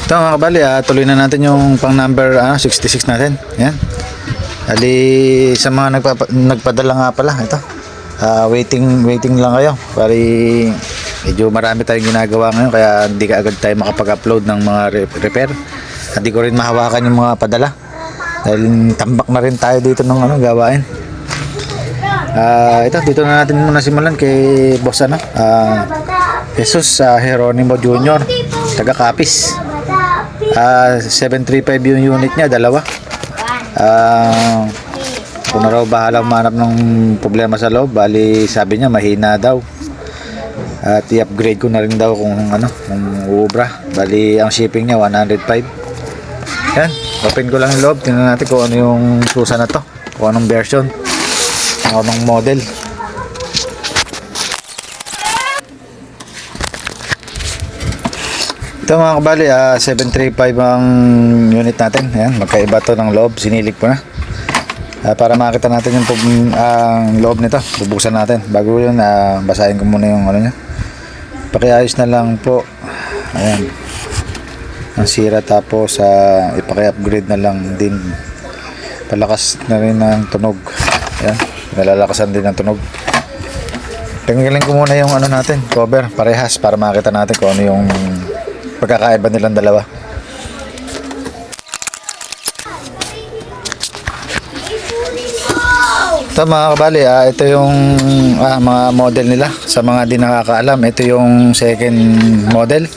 Ito mga kabali, tuloy na natin yung pang number 66 natin. Yan. Ali sa mga nagpadala nga pala, ito. Waiting lang kayo. Pari medyo marami tayong ginagawa ngayon kaya hindi ka agad tayo makapag-upload ng mga repair. Hindi ko rin mahawakan yung mga padala. Dahil tambak na rin tayo dito ng gawain. Ito dito na natin muna simulan kay Boss Jesus Jeronimo Jr. taga Capiz. 735 yung unit niya, dalawa. Kung na raw bahalang manap ng problema sa loob, bali sabi niya mahina daw. At i-upgrade ko na rin daw kung kung uubra. Bali ang shipping niya 105. Yan, open ko lang yung loob, tingnan natin kung ano yung susa na to, kung anong version, kung anong model. Ito mga kabali, 735 ang unit natin. Ayan, magkaiba to ng loob, sinilig ko na. Para makita natin yung loob nito, bubuksan natin. Bago yun, basahin ko muna yung niya. Pakiayos na lang po. Ayan. Ang sira, tapos ipaki-upgrade na lang din. Palakas na rin ng tunog. Ayan, nalalakasan din ng tunog. Tanggalin ko muna yung natin, cover, parehas, para makita natin kung ano yung pagkakaiba nilang dalawa. Ito mga kabali, ito yung mga model nila. Sa mga di nakakaalam, ito yung second model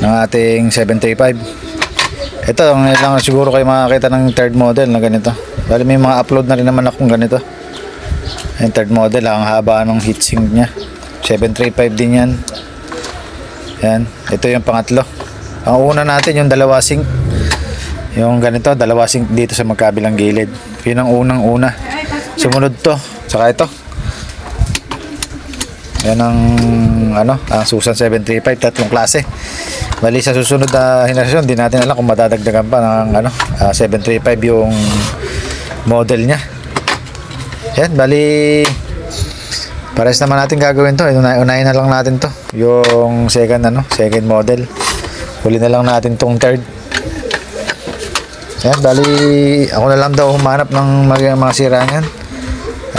ng ating 735. Ito lang siguro kayo makakita ng third model na ganito. Bali may mga upload na rin naman akong ganito. Yung third model, ang haba ng heatsink nya. 735 din yan. Yan, ito yung pangatlo. Ang una natin yung dalawa sync. Yung ganito, dalawa sync dito sa magkabilang gilid. Yun ang unang-una. Sumunod to, saka ito. Yan ang ang Susan 735, tatlong klase. Bali sa susunod na henerasyon, di natin alam kung madadagdagan pa ng 735 yung model nya. Yan, bali pares naman natin gagawin to. Unahin na lang natin to, yung second model. Huli na lang natin tong third. Yan, bali ako na lang daw humanap ng mga sira niyan.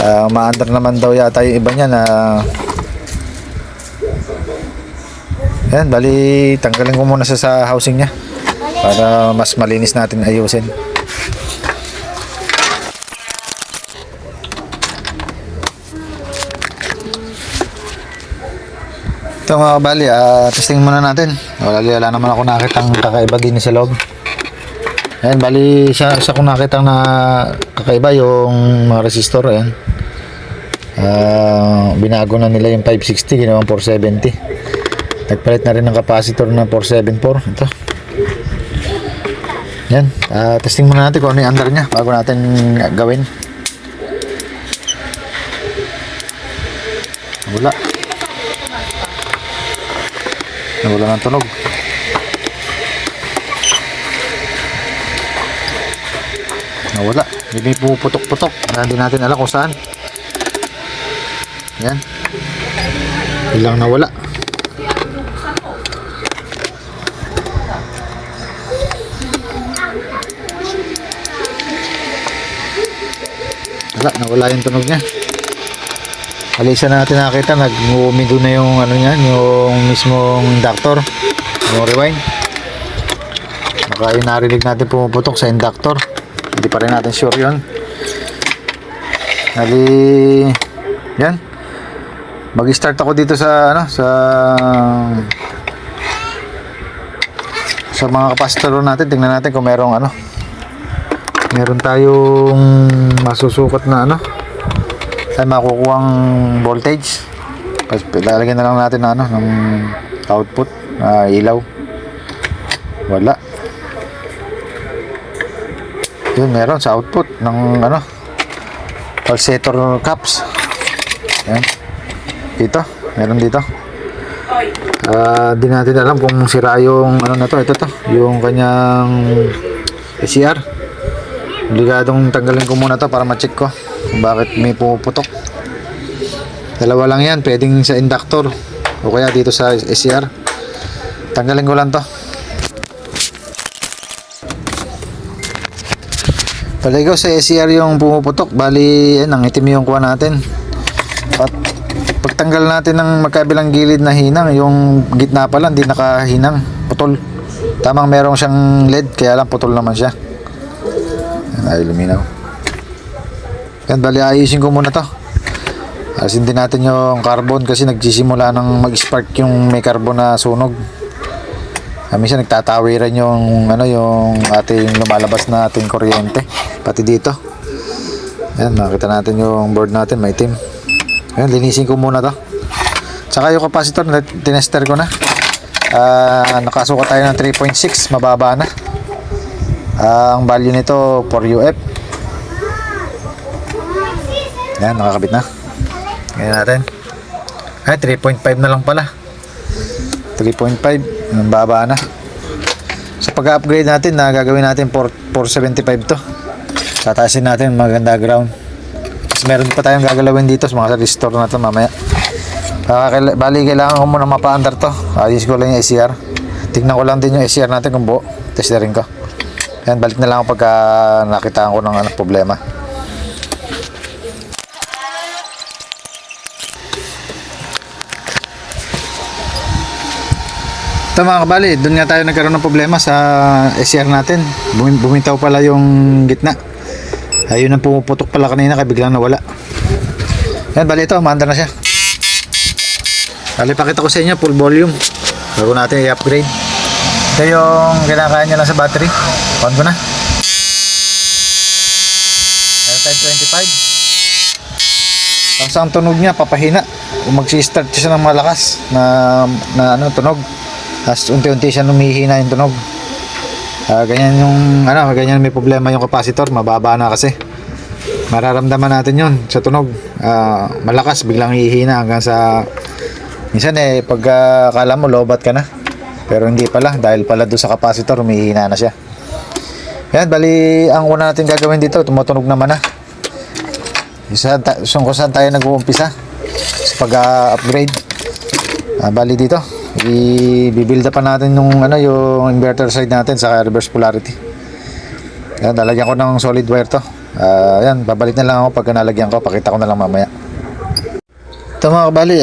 Umaandar naman daw yata yung iba niyan. Yan, bali tanggalin ko muna sa housing niya para mas malinis natin ayusin. Ito mga kabali, testing muna natin. Wala naman ako nakitang kakaiba din sa loob. Ayan, bali sa kung nakitang na kakaiba yung mga resistor. Ayan, binago na nila yung 560, ginawang 470. Nagpalit na rin ng capacitor na 474. Ito. Ayan, testing muna natin kung ano yung under nya bago natin gawin. Nawala ng tunog. Nawala. Hindi puputok-putok. Hindi natin alam kung saan. Yan. Ilang nawala. Nawala yung tunog niya. Alisa na natin nakita, nag-umido na yung yung mismong inductor, yung rewind. Baka yung narinig natin pumuputok sa inductor. Hindi pa rin natin sure yun. Yan. Mag-start ako dito sa mga capacitor natin. Tingnan natin kung meron tayong masusukat na ay makukuhang voltage. Lalagyan na lang natin ng output, ilaw. Wala. Yun, meron sa output ng pulsator caps. Yan. Dito, meron dito. Di natin alam kung sira yung ito yung kanyang ACR. Obligadong tanggalin ko muna to para ma-check ko kung bakit may pumuputok. Dalawa lang yan, pwedeng sa inductor o kaya dito sa ACR. Tanggalin ko lang to. Paligaw sa SCR yung pumuputok. Bali, yan, ang itim yung kuha natin. At pagtanggal natin ng magkabilang gilid na hinang, yung gitna pala hindi nakahinang, putol. Tamang merong siyang LED, kaya lang putol naman siya. Yan, ay luminaw. Yan, bali ayusin ko muna to. Alisin din natin yung carbon kasi nagsisimula ng mag-spark yung may carbon na sunog. Minsan nagtatawiran yung yung ating lumalabas na ating kuryente pati dito. Ayan, makita natin yung board natin may itim. Ayan, linisin ko muna to. Tsaka yung capacitor tinester ko na. Nakasukat tayo ng 3.6, mababa na. Ang value nito 4UF. Ayan, nakakabit na. Ganyan natin. Ay, 3.5 na lang pala. 3.5, ang baba na. So pag-upgrade natin na gagawin natin 475 to. Tataasin natin maganda ground. Tapos meron pa tayong gagalawin dito sa mga restore natin mamaya. Bali kailangan ko muna mapa-under to. Ayos ko lang yung SCR. Tignan ko lang din yung SCR natin kung buo. Testerin ko. Yan, balik na lang ako pagka nakitaan ko ng problema. Ito mga kabali, doon nga tayo nagkaroon ng problema sa SCR natin. Bumitaw pala yung gitna. Ayun ang pumuputok pala kanina kaya biglang nawala. Yan, bali ito, maandar na siya. Bali, pakita ko sa inyo, full volume. Bago natin i-upgrade. Ito yung kinakain niya lang sa battery. On ko na. Meron tayo 25. Tapos ang tunog niya, papahina. Mag-start siya ng malakas na tunog. Tapos unti-unti siya lumihina yung tunog. Ganyan yung ganyan may problema yung capacitor, mababa na kasi. Mararamdaman natin yun sa tunog. Malakas, biglang hihina hanggang sa minsan pag akala mo lobat ka na. Pero hindi pala, dahil pala doon sa capacitor, humihina na siya. Yan, bali ang una natin gagawin dito, tumutunog naman na. Kung saan tayo nag-uumpisa sa pag-upgrade. Bali dito i-build up pa natin yung inverter side natin sa reverse polarity. Yan, lalagyan ko ng solid wire to. Yan, babalik na lang ako pag nalagyan ko, pakita ko na lang mamaya. Ito mga kabali,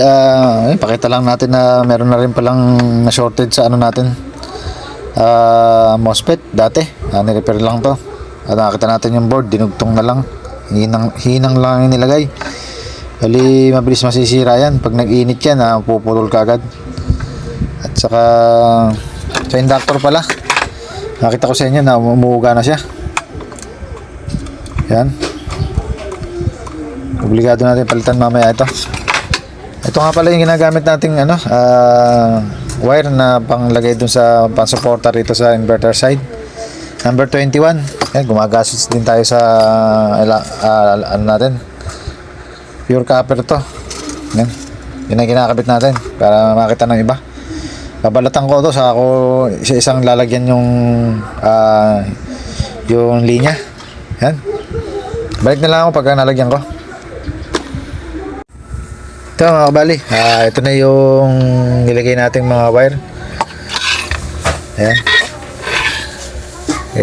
pakita lang natin na meron na rin palang na shorted sa natin, MOSFET dati. Nirepair lang to. At nakita natin yung board, dinugtong na lang, hinang lang yung nilagay. Bali mabilis masisira yan pag nag-init yan, puputol ka agad. At saka sa inductor pala, nakita ko sa inyo na umuuga na siya. Yan, obligado natin palitan mamaya ito. Ito nga pala yung ginagamit nating wire na panglagay dun sa pansuporta rito sa inverter side, number 21. Yan, gumagastos din tayo sa natin, pure copper to. Yan, yun ang kinakabit natin para makita ng iba. Babalatan ko to sa isang lalagyan yung linya. Yan, balik na lang ako pagka nalagyan ko. Ito mga kabali, ito na yung nilagay nating mga wire. Ayan,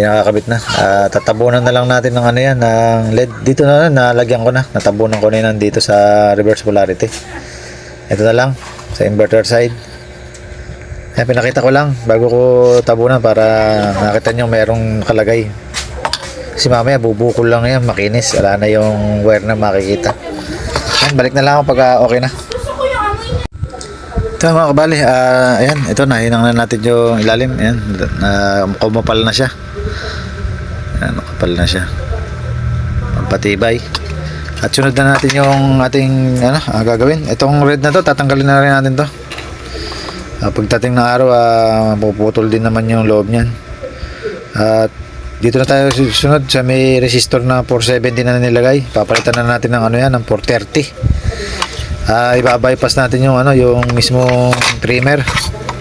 nakakabit na. Tatabunan na lang natin ng ng LED. Dito na nalagyan ko na, natabunan ko na yan dito sa reverse polarity. Ito na lang sa inverter side. Ayan, pinakita ko lang bago ko tabunan para nakita nyo merong nakalagay. Kasi mamaya bubukol lang yan, makinis, wala na yung wire na makikita. Ayan, balik na lang ako pag okay na. Ito mga kabali, ayan, ito nahinang na natin yung ilalim. Ayan, kumapal na siya. Ayan, makapal na siya, pampatibay. At sunod na natin yung ating gagawin. Itong red na to, tatanggalin na rin natin to. Pagdating ng araw, puputol din naman yung loob niyan. At dito na tayo susunod sa may resistor na 470 na nilagay. Papalitan na natin ng ng 430. Iba-bypass natin yung yung mismo trimmer.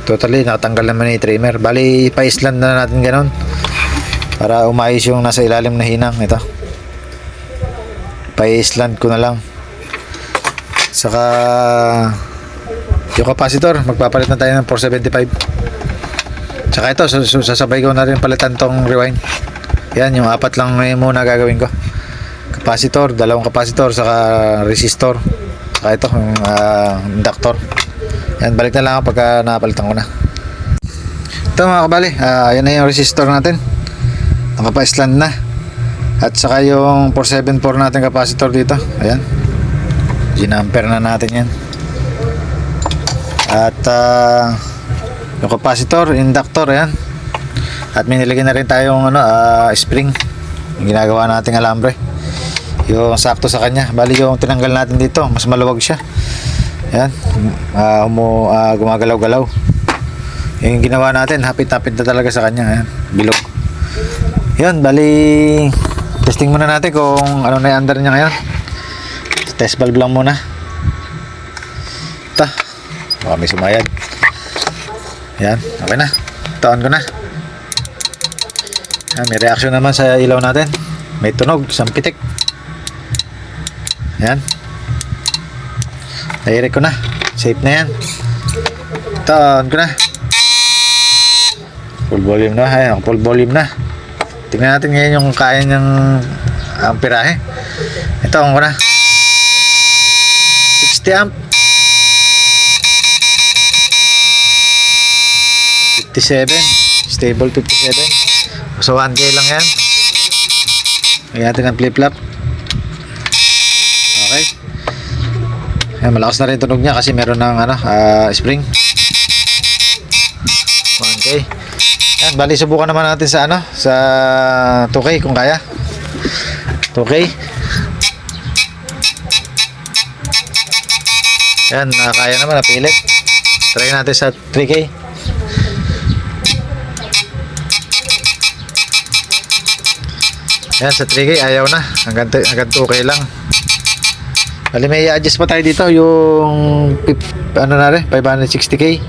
Totally nakatanggal naman yung trimmer. Bali pa-island na natin ganoon para umayos yung nasa ilalim na hinang. Ito, pa-island ko na lang. Saka yung capacitor, magpapalit na tayo ng 475. Tsaka ito, sasabay ko na rin palitan tong rewind. Yan, yung apat lang ngayon muna gagawin ko. Capacitor, dalawang capacitor, saka resistor. Saka ito, yung inductor. Yan, balik na lang ako pagka napalitan ko na. Ito mga kabali, yan na yung resistor natin. Nakapa-slant na. At saka yung 474 natin capacitor dito. Ayan. Ginampere na natin yan. At yung capacitor, inductor, ayan. At may nilagyan na rin tayong spring. Yung ginagawa nating alambre. Yung sakto sa kanya. Bali yung tinanggal natin dito, mas maluwag siya. Ayan. Gumagalaw-galaw. Yung ginawa natin, hapit-hapit na talaga sa kanya. Ayan. Bilog. Yun, bali testing muna natin kung ano na yung under niya ngayon. Test valve lang muna. Ito. Baka may sumayad. Ayan, okay na. Ito, on ko na. May reaction naman sa ilaw natin. May tunog, isang pitik. Ayan. Direct ko na. Safe na yan. Ito, on ko na. Full volume na. Ayan, full volume na. Tingnan natin ngayon yung kaya niyang amperahe. Ito, on ko na. 60 amp. 57. Stable 57. So 1K lang yan. Lagyan natin ng flip-flop. Okay. Ayan, malakas na rin tunog niya kasi meron ng spring. 1K. Ayan, bali subukan naman natin sa sa 2K kung kaya. 2K. Ayan, kaya naman, napilit. Try natin sa 3K. Yan, sa 3K ayaw na. Hanggang 2K lang. Bali may i-adjust pa tayo dito yung 560K.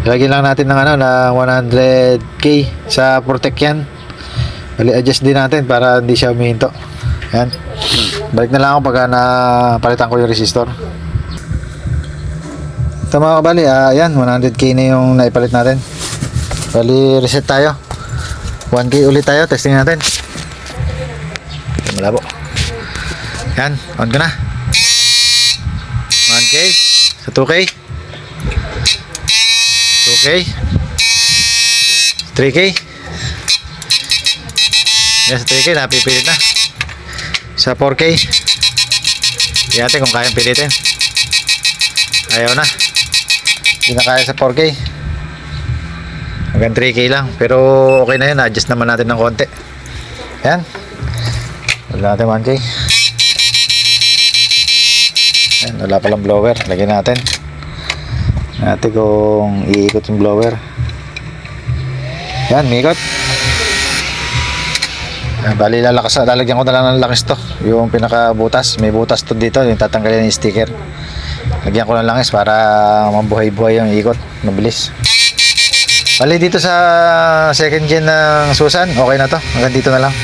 Lagyan lang natin ng na 100K sa Protect yan. Bali adjust din natin para hindi siya humihinto. Yan. Balik na lang ako pagka napalitan ko yung resistor. Ito mga kabali, yan 100K na yung naipalit natin. Bali reset tayo. 1K ulit tayo, testing natin. Malabo. Yan, on ko na. 1K sa 2K. 2K. 3K. Yan, sa 3K napipilit na. Sa 4K. Tingnan natin kung kayang pilitin. Ayaw na. Hindi na kaya sa 4K. Hanggang 3K lang. Pero okay na yun. Adjust naman natin ng konti. Yan. Wala natin 1K. Ayan, wala palang blower. Lagyan natin. Natin kung iikot yung blower. Yan, miikot. Bali lalagyan ko na lang ng langis to. Yung pinaka butas. May butas to dito. Yung tatanggalin yung sticker. Lagyan ko ng langis para mabuhay-buhay yung ikot. Mabilis. Bali dito sa second gen ng Susan. Okay na to. Hanggang dito na lang.